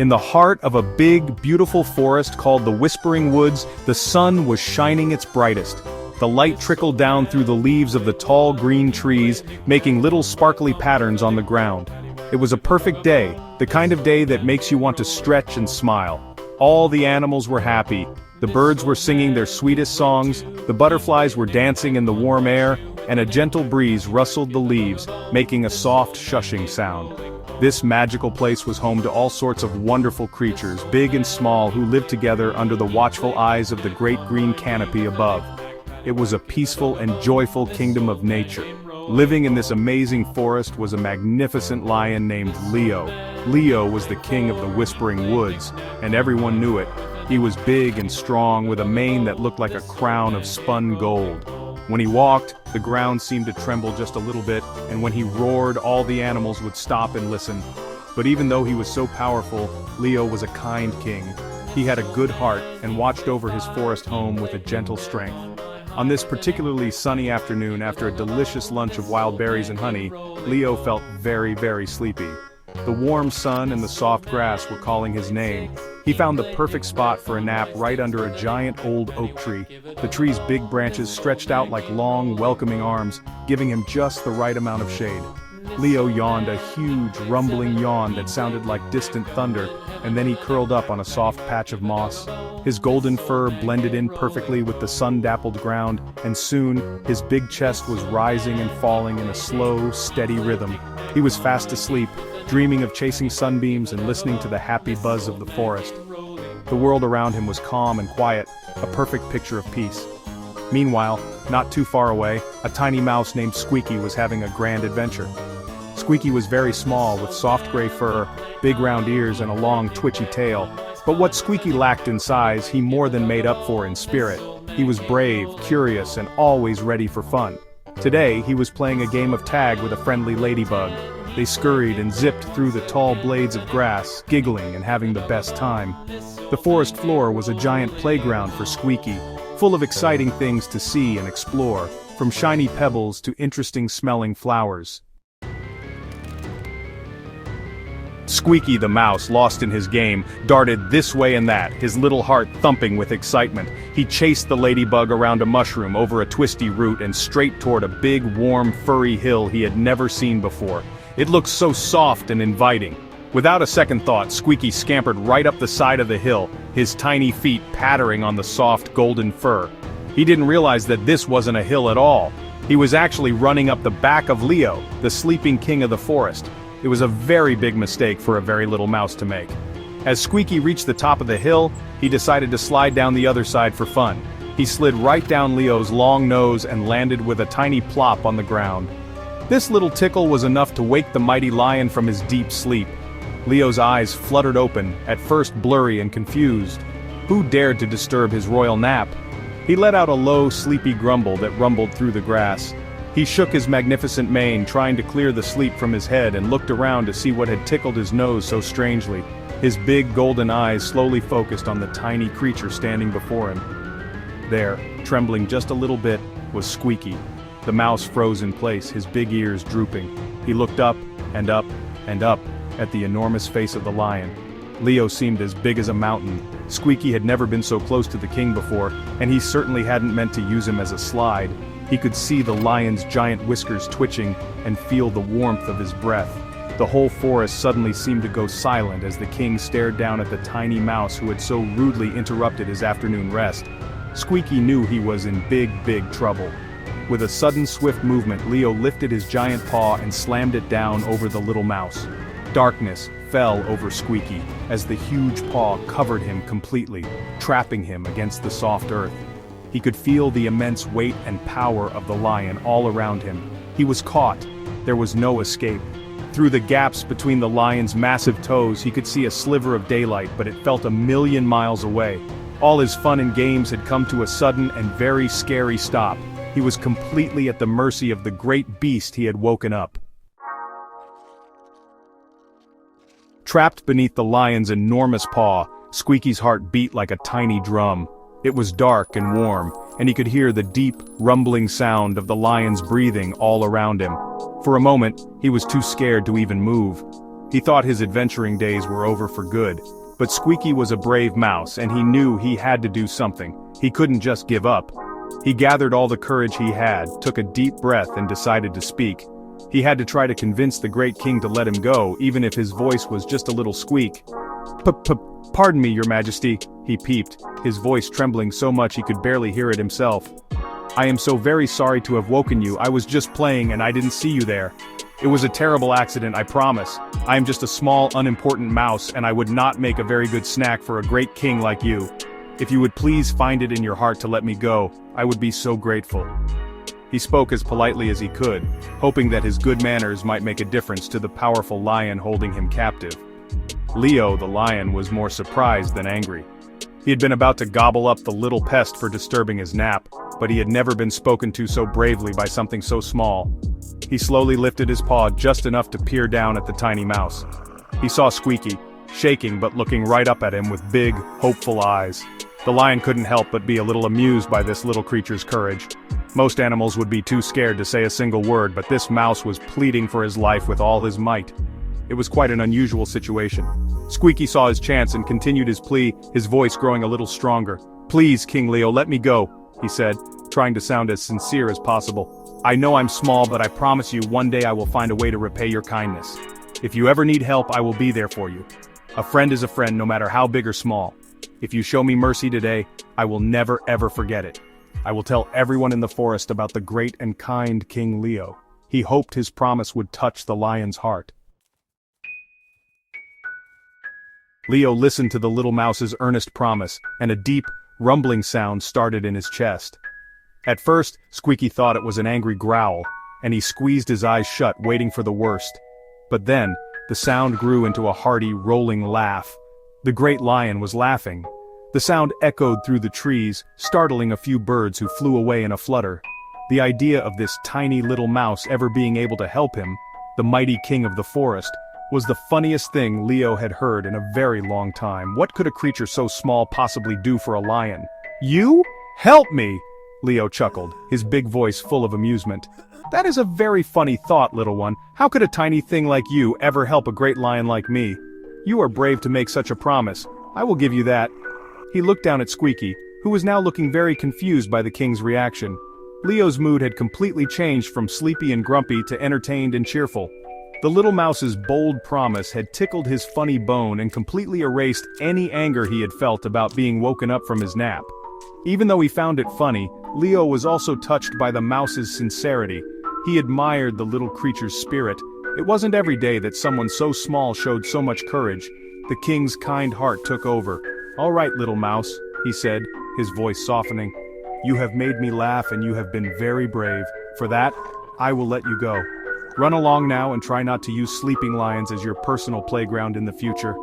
In the heart of a big, beautiful forest called the Whispering Woods, the sun was shining its brightest. The light trickled down through the leaves of the tall green trees, making little sparkly patterns on the ground. It was a perfect day, the kind of day that makes you want to stretch and smile. All the animals were happy. The birds were singing their sweetest songs, the butterflies were dancing in the warm air, and a gentle breeze rustled the leaves, making a soft shushing sound. This magical place was home to all sorts of wonderful creatures, big and small, who lived together under the watchful eyes of the great green canopy above. It was a peaceful and joyful kingdom of nature. Living in this amazing forest was a magnificent lion named Leo. Leo was the king of the Whispering Woods, and everyone knew it. He was big and strong, with a mane that looked like a crown of spun gold. When he walked, the ground seemed to tremble just a little bit, and when he roared, all the animals would stop and listen. But even though he was so powerful, Leo was a kind king. He had a good heart and watched over his forest home with a gentle strength. On this particularly sunny afternoon, after a delicious lunch of wild berries and honey, Leo felt very, very sleepy. The warm sun and the soft grass were calling his name. He found the perfect spot for a nap right under a giant old oak tree. The tree's big branches stretched out like long, welcoming arms, giving him just the right amount of shade. Leo yawned a huge, rumbling yawn that sounded like distant thunder, and then he curled up on a soft patch of moss. His golden fur blended in perfectly with the sun-dappled ground, and soon, his big chest was rising and falling in a slow, steady rhythm. He was fast asleep, dreaming of chasing sunbeams and listening to the happy buzz of the forest. The world around him was calm and quiet, a perfect picture of peace. Meanwhile, not too far away, a tiny mouse named Squeaky was having a grand adventure. Squeaky was very small, with soft gray fur, big round ears, and a long, twitchy tail. But what Squeaky lacked in size, he more than made up for in spirit. He was brave, curious, and always ready for fun. Today, he was playing a game of tag with a friendly ladybug. They scurried and zipped through the tall blades of grass, giggling and having the best time. The forest floor was a giant playground for Squeaky, full of exciting things to see and explore, from shiny pebbles to interesting-smelling flowers. Squeaky the mouse, lost in his game, darted this way and that, his little heart thumping with excitement. He chased the ladybug around a mushroom, over a twisty root, and straight toward a big, warm, furry hill he had never seen before. It looked so soft and inviting. Without a second thought, Squeaky scampered right up the side of the hill, his tiny feet pattering on the soft, golden fur. He didn't realize that this wasn't a hill at all. He was actually running up the back of Leo, the sleeping king of the forest. It was a very big mistake for a very little mouse to make. As Squeaky reached the top of the hill, he decided to slide down the other side for fun. He slid right down Leo's long nose and landed with a tiny plop on the ground. This little tickle was enough to wake the mighty lion from his deep sleep. Leo's eyes fluttered open, at first blurry and confused. Who dared to disturb his royal nap? He let out a low, sleepy grumble that rumbled through the grass. He shook his magnificent mane, trying to clear the sleep from his head, and looked around to see what had tickled his nose so strangely. His big golden eyes slowly focused on the tiny creature standing before him. There, trembling just a little bit, was Squeaky. The mouse froze in place, his big ears drooping. He looked up, and up, and up, at the enormous face of the lion. Leo seemed as big as a mountain. Squeaky had never been so close to the king before, and he certainly hadn't meant to use him as a slide. He could see the lion's giant whiskers twitching, and feel the warmth of his breath. The whole forest suddenly seemed to go silent as the king stared down at the tiny mouse who had so rudely interrupted his afternoon rest. Squeaky knew he was in big, big trouble. With a sudden swift movement, Leo lifted his giant paw and slammed it down over the little mouse. Darkness fell over Squeaky as the huge paw covered him completely, trapping him against the soft earth. He could feel the immense weight and power of the lion all around him. He was caught. There was no escape. Through the gaps between the lion's massive toes, he could see a sliver of daylight, but it felt a million miles away. All his fun and games had come to a sudden and very scary stop. He was completely at the mercy of the great beast he had woken up. Trapped beneath the lion's enormous paw, Squeaky's heart beat like a tiny drum. It was dark and warm, and he could hear the deep, rumbling sound of the lion's breathing all around him. For a moment, he was too scared to even move. He thought his adventuring days were over for good. But Squeaky was a brave mouse and he knew he had to do something. He couldn't just give up. He gathered all the courage he had, took a deep breath and decided to speak. He had to try to convince the great king to let him go, even if his voice was just a little squeak. Pardon me, your majesty, he peeped, his voice trembling so much he could barely hear it himself. I am so very sorry to have woken you. I was just playing and I didn't see you there. It was a terrible accident, I promise. I am just a small, unimportant mouse and I would not make a very good snack for a great king like you. If you would please find it in your heart to let me go, I would be so grateful. He spoke as politely as he could, hoping that his good manners might make a difference to the powerful lion holding him captive. Leo, the lion, was more surprised than angry. He had been about to gobble up the little pest for disturbing his nap, but he had never been spoken to so bravely by something so small. He slowly lifted his paw just enough to peer down at the tiny mouse. He saw Squeaky, shaking but looking right up at him with big, hopeful eyes. The lion couldn't help but be a little amused by this little creature's courage. Most animals would be too scared to say a single word, but this mouse was pleading for his life with all his might. It was quite an unusual situation. Squeaky saw his chance and continued his plea, his voice growing a little stronger. "Please, King Leo, let me go," he said, trying to sound as sincere as possible. "I know I'm small, but I promise you one day I will find a way to repay your kindness. If you ever need help, I will be there for you. A friend is a friend no matter how big or small. If you show me mercy today, I will never ever forget it. I will tell everyone in the forest about the great and kind King Leo." He hoped his promise would touch the lion's heart. Leo listened to the little mouse's earnest promise, and a deep, rumbling sound started in his chest. At first, Squeaky thought it was an angry growl, and he squeezed his eyes shut, waiting for the worst. But then, the sound grew into a hearty, rolling laugh. The great lion was laughing. The sound echoed through the trees, startling a few birds who flew away in a flutter. The idea of this tiny little mouse ever being able to help him, the mighty king of the forest, was the funniest thing Leo had heard in a very long time. What could a creature so small possibly do for a lion? "You? Help me!" Leo chuckled, his big voice full of amusement. "That is a very funny thought, little one. How could a tiny thing like you ever help a great lion like me? You are brave to make such a promise. I will give you that." He looked down at Squeaky, who was now looking very confused by the king's reaction. Leo's mood had completely changed from sleepy and grumpy to entertained and cheerful. The little mouse's bold promise had tickled his funny bone and completely erased any anger he had felt about being woken up from his nap. Even though he found it funny, Leo was also touched by the mouse's sincerity. He admired the little creature's spirit. It wasn't every day that someone so small showed so much courage. The king's kind heart took over. "All right, little mouse," he said, his voice softening. "You have made me laugh and you have been very brave. For that, I will let you go. Run along now and try not to use sleeping lions as your personal playground in the future."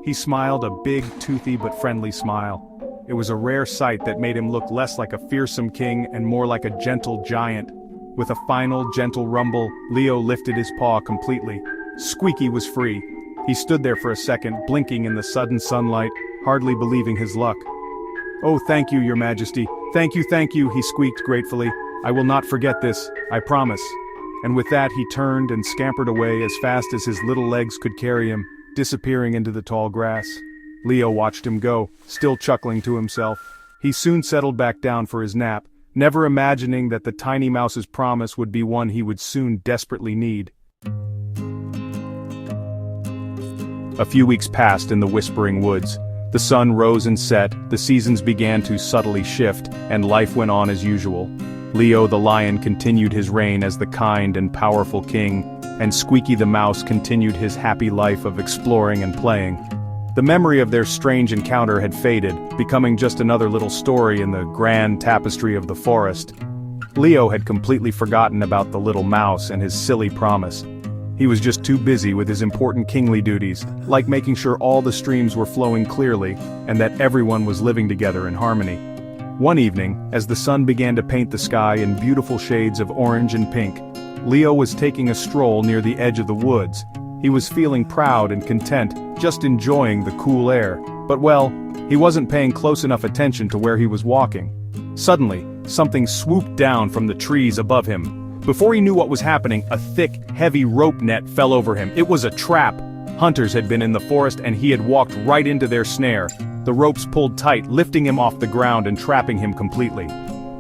He smiled a big, toothy but friendly smile. It was a rare sight that made him look less like a fearsome king and more like a gentle giant. With a final, gentle rumble, Leo lifted his paw completely. Squeaky was free. He stood there for a second, blinking in the sudden sunlight, hardly believing his luck. "Oh, thank you, your majesty. Thank you," he squeaked gratefully. "I will not forget this, I promise." And with that he turned and scampered away as fast as his little legs could carry him, disappearing into the tall grass. Leo watched him go, still chuckling to himself. He soon settled back down for his nap, never imagining that the tiny mouse's promise would be one he would soon desperately need. A few weeks passed in the Whispering Woods. The sun rose and set, the seasons began to subtly shift, and life went on as usual. Leo the lion continued his reign as the kind and powerful king, and Squeaky the mouse continued his happy life of exploring and playing. The memory of their strange encounter had faded, becoming just another little story in the grand tapestry of the forest. Leo had completely forgotten about the little mouse and his silly promise. He was just too busy with his important kingly duties, like making sure all the streams were flowing clearly, and that everyone was living together in harmony. One evening, as the sun began to paint the sky in beautiful shades of orange and pink, Leo was taking a stroll near the edge of the woods. He was feeling proud and content, just enjoying the cool air. But well, he wasn't paying close enough attention to where he was walking. Suddenly, something swooped down from the trees above him. Before he knew what was happening, a thick, heavy rope net fell over him. It was a trap. Hunters had been in the forest and he had walked right into their snare. The ropes pulled tight, lifting him off the ground and trapping him completely.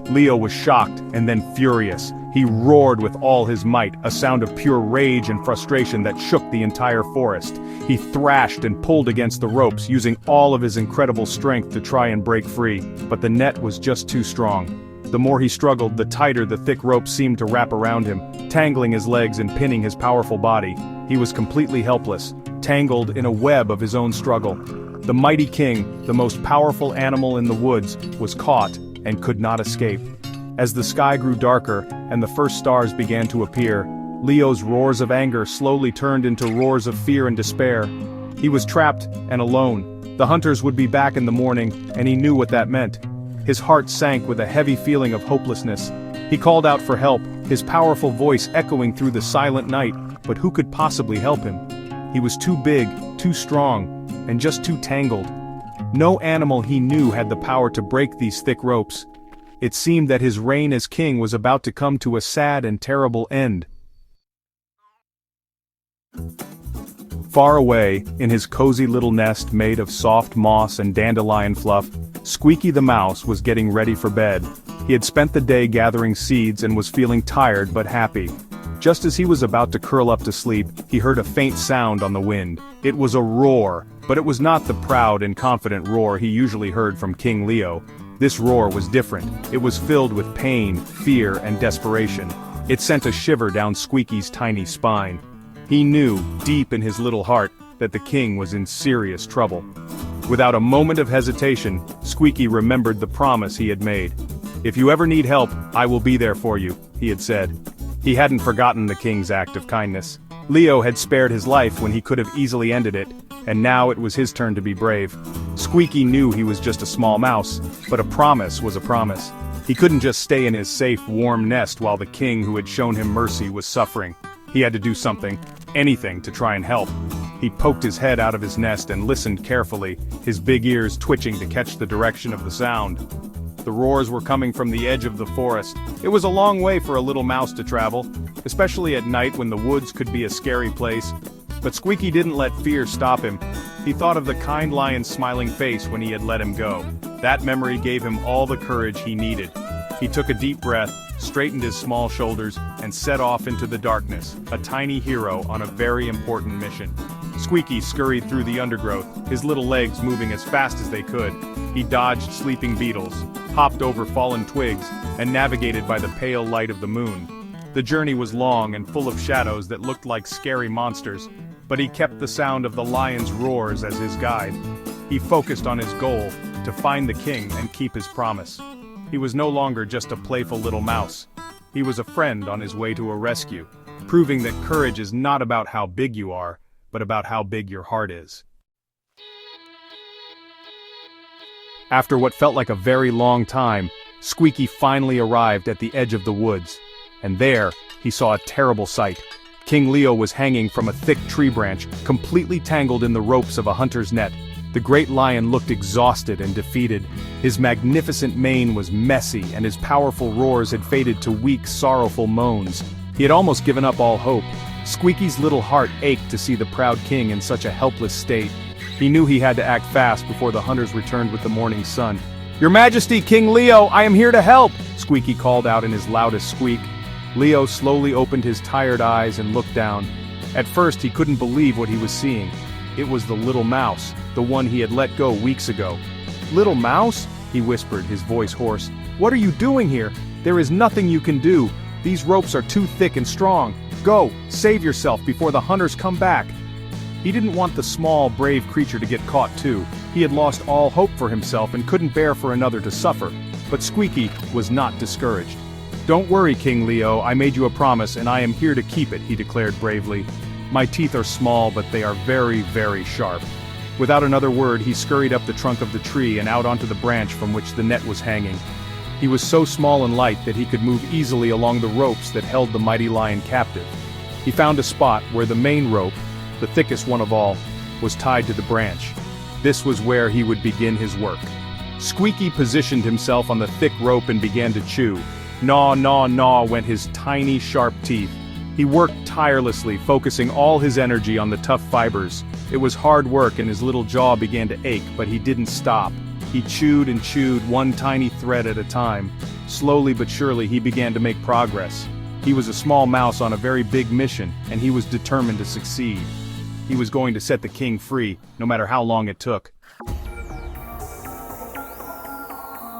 Leo was shocked and then furious. He roared with all his might, a sound of pure rage and frustration that shook the entire forest. He thrashed and pulled against the ropes, using all of his incredible strength to try and break free, but the net was just too strong. The more he struggled, the tighter the thick rope seemed to wrap around him, tangling his legs and pinning his powerful body. He was completely helpless, tangled in a web of his own struggle. The mighty king, the most powerful animal in the woods, was caught and could not escape. As the sky grew darker and the first stars began to appear, Leo's roars of anger slowly turned into roars of fear and despair. He was trapped and alone. The hunters would be back in the morning, and he knew what that meant. His heart sank with a heavy feeling of hopelessness. He called out for help, his powerful voice echoing through the silent night, but who could possibly help him? He was too big, too strong, and just too tangled. No animal he knew had the power to break these thick ropes. It seemed that his reign as king was about to come to a sad and terrible end. Far away, in his cozy little nest made of soft moss and dandelion fluff, Squeaky the mouse was getting ready for bed. He had spent the day gathering seeds and was feeling tired but happy. Just as he was about to curl up to sleep, he heard a faint sound on the wind. It was a roar, but it was not the proud and confident roar he usually heard from King Leo. This roar was different. It was filled with pain, fear, and desperation. It sent a shiver down Squeaky's tiny spine. He knew, deep in his little heart, that the king was in serious trouble. Without a moment of hesitation, Squeaky remembered the promise he had made. "If you ever need help, I will be there for you," he had said. He hadn't forgotten the king's act of kindness. Leo had spared his life when he could have easily ended it, and now it was his turn to be brave. Squeaky knew he was just a small mouse, but a promise was a promise. He couldn't just stay in his safe, warm nest while the king who had shown him mercy was suffering. He had to do something, anything, to try and help. He poked his head out of his nest and listened carefully, his big ears twitching to catch the direction of the sound. The roars were coming from the edge of the forest. It was a long way for a little mouse to travel, especially at night when the woods could be a scary place. But Squeaky didn't let fear stop him. He thought of the kind lion's smiling face when he had let him go. That memory gave him all the courage he needed. He took a deep breath, straightened his small shoulders, and set off into the darkness, a tiny hero on a very important mission. Squeaky scurried through the undergrowth, his little legs moving as fast as they could. He dodged sleeping beetles, hopped over fallen twigs, and navigated by the pale light of the moon. The journey was long and full of shadows that looked like scary monsters, but he kept the sound of the lion's roars as his guide. He focused on his goal, to find the king and keep his promise. He was no longer just a playful little mouse. He was a friend on his way to a rescue, proving that courage is not about how big you are, but about how big your heart is. After what felt like a very long time, Squeaky finally arrived at the edge of the woods. And there, he saw a terrible sight. King Leo was hanging from a thick tree branch, completely tangled in the ropes of a hunter's net. The great lion looked exhausted and defeated. His magnificent mane was messy, and his powerful roars had faded to weak, sorrowful moans. He had almost given up all hope. Squeaky's little heart ached to see the proud king in such a helpless state. He knew he had to act fast before the hunters returned with the morning sun. "Your Majesty, King Leo, I am here to help!" Squeaky called out in his loudest squeak. Leo slowly opened his tired eyes and looked down. At first he couldn't believe what he was seeing. It was the little mouse, the one he had let go weeks ago. "Little mouse?" he whispered, his voice hoarse. "What are you doing here? There is nothing you can do. These ropes are too thick and strong. Go, save yourself before the hunters come back." He didn't want the small, brave creature to get caught too. He had lost all hope for himself and couldn't bear for another to suffer. But Squeaky was not discouraged. "Don't worry, King Leo, I made you a promise and I am here to keep it," he declared bravely. "My teeth are small, but they are very, very sharp." Without another word, he scurried up the trunk of the tree and out onto the branch from which the net was hanging. He was so small and light that he could move easily along the ropes that held the mighty lion captive. He found a spot where the main rope, the thickest one of all, was tied to the branch. This was where he would begin his work. Squeaky positioned himself on the thick rope and began to chew. Gnaw, gnaw, gnaw went his tiny, sharp teeth. He worked tirelessly, focusing all his energy on the tough fibers. It was hard work and his little jaw began to ache, but he didn't stop. He chewed and chewed, one tiny thread at a time. Slowly but surely he began to make progress. He was a small mouse on a very big mission, and he was determined to succeed. He was going to set the king free, no matter how long it took.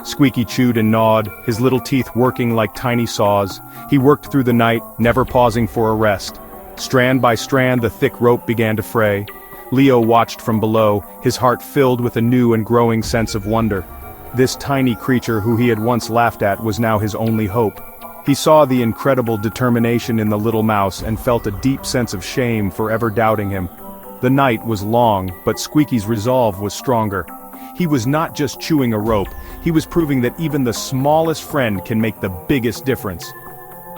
Squeaky chewed and gnawed, his little teeth working like tiny saws. He worked through the night, never pausing for a rest. Strand by strand the thick rope began to fray. Leo watched from below, his heart filled with a new and growing sense of wonder. This tiny creature who he had once laughed at was now his only hope. He saw the incredible determination in the little mouse and felt a deep sense of shame for ever doubting him. The night was long, but Squeaky's resolve was stronger. He was not just chewing a rope, he was proving that even the smallest friend can make the biggest difference.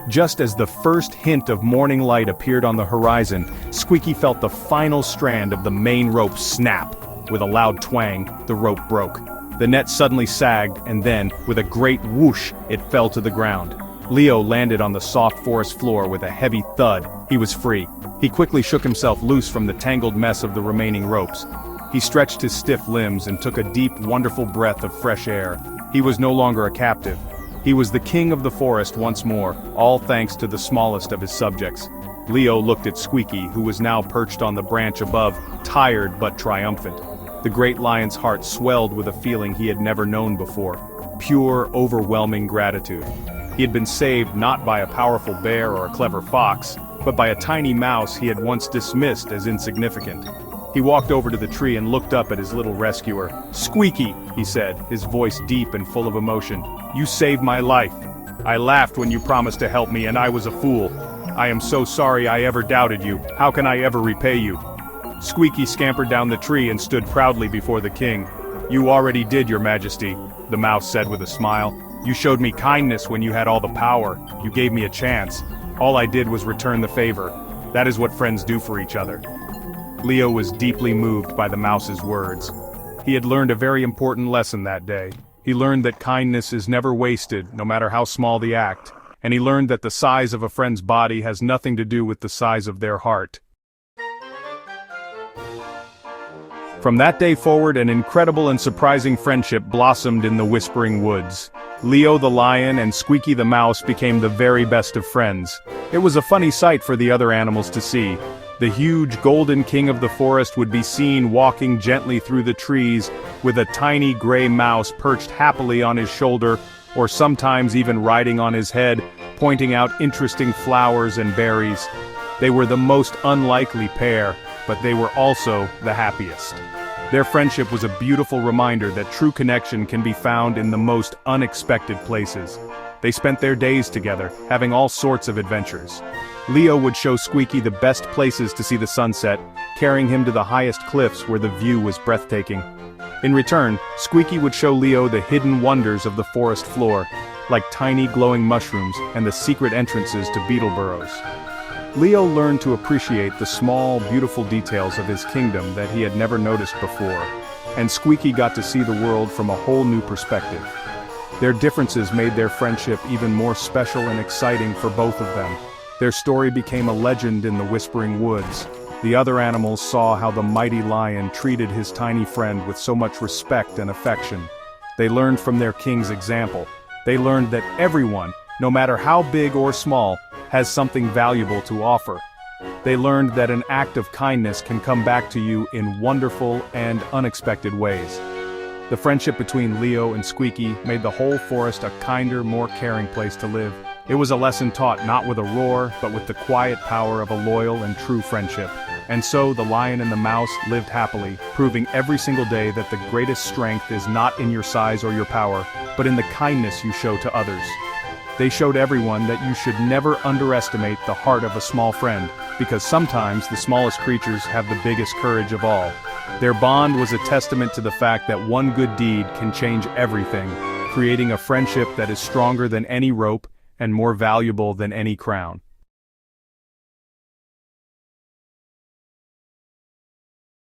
Just as the first hint of morning light appeared on the horizon, Squeaky felt the final strand of the main rope snap. With a loud twang, the rope broke. The net suddenly sagged, and then, with a great whoosh, it fell to the ground. Leo landed on the soft forest floor with a heavy thud. He was free. He quickly shook himself loose from the tangled mess of the remaining ropes. He stretched his stiff limbs and took a deep, wonderful breath of fresh air. He was no longer a captive. He was the king of the forest once more, all thanks to the smallest of his subjects. Leo looked at Squeaky, who was now perched on the branch above, tired but triumphant. The great lion's heart swelled with a feeling he had never known before. Pure, overwhelming gratitude. He had been saved not by a powerful bear or a clever fox, but by a tiny mouse he had once dismissed as insignificant. He walked over to the tree and looked up at his little rescuer. "Squeaky," he said, his voice deep and full of emotion. "You saved my life. I laughed when you promised to help me and I was a fool. I am so sorry I ever doubted you. How can I ever repay you?" Squeaky scampered down the tree and stood proudly before the king. "You already did, your majesty," the mouse said with a smile. "You showed me kindness when you had all the power. You gave me a chance. All I did was return the favor. That is what friends do for each other." Leo was deeply moved by the mouse's words. He had learned a very important lesson that day. He learned that kindness is never wasted, no matter how small the act, and he learned that the size of a friend's body has nothing to do with the size of their heart. From that day forward, an incredible and surprising friendship blossomed in the Whispering Woods. Leo the lion and Squeaky the mouse became the very best of friends. It was a funny sight for the other animals to see. The huge golden king of the forest would be seen walking gently through the trees, with a tiny gray mouse perched happily on his shoulder, or sometimes even riding on his head, pointing out interesting flowers and berries. They were the most unlikely pair, but they were also the happiest. Their friendship was a beautiful reminder that true connection can be found in the most unexpected places. They spent their days together, having all sorts of adventures. Leo would show Squeaky the best places to see the sunset, carrying him to the highest cliffs where the view was breathtaking. In return, Squeaky would show Leo the hidden wonders of the forest floor, like tiny glowing mushrooms and the secret entrances to beetle burrows. Leo learned to appreciate the small, beautiful details of his kingdom that he had never noticed before, and Squeaky got to see the world from a whole new perspective. Their differences made their friendship even more special and exciting for both of them. Their story became a legend in the Whispering Woods. The other animals saw how the mighty lion treated his tiny friend with so much respect and affection. They learned from their king's example. They learned that everyone, no matter how big or small, has something valuable to offer. They learned that an act of kindness can come back to you in wonderful and unexpected ways. The friendship between Leo and Squeaky made the whole forest a kinder, more caring place to live. It was a lesson taught not with a roar, but with the quiet power of a loyal and true friendship. And so the lion and the mouse lived happily, proving every single day that the greatest strength is not in your size or your power, but in the kindness you show to others. They showed everyone that you should never underestimate the heart of a small friend, because sometimes the smallest creatures have the biggest courage of all. Their bond was a testament to the fact that one good deed can change everything, creating a friendship that is stronger than any rope and more valuable than any crown.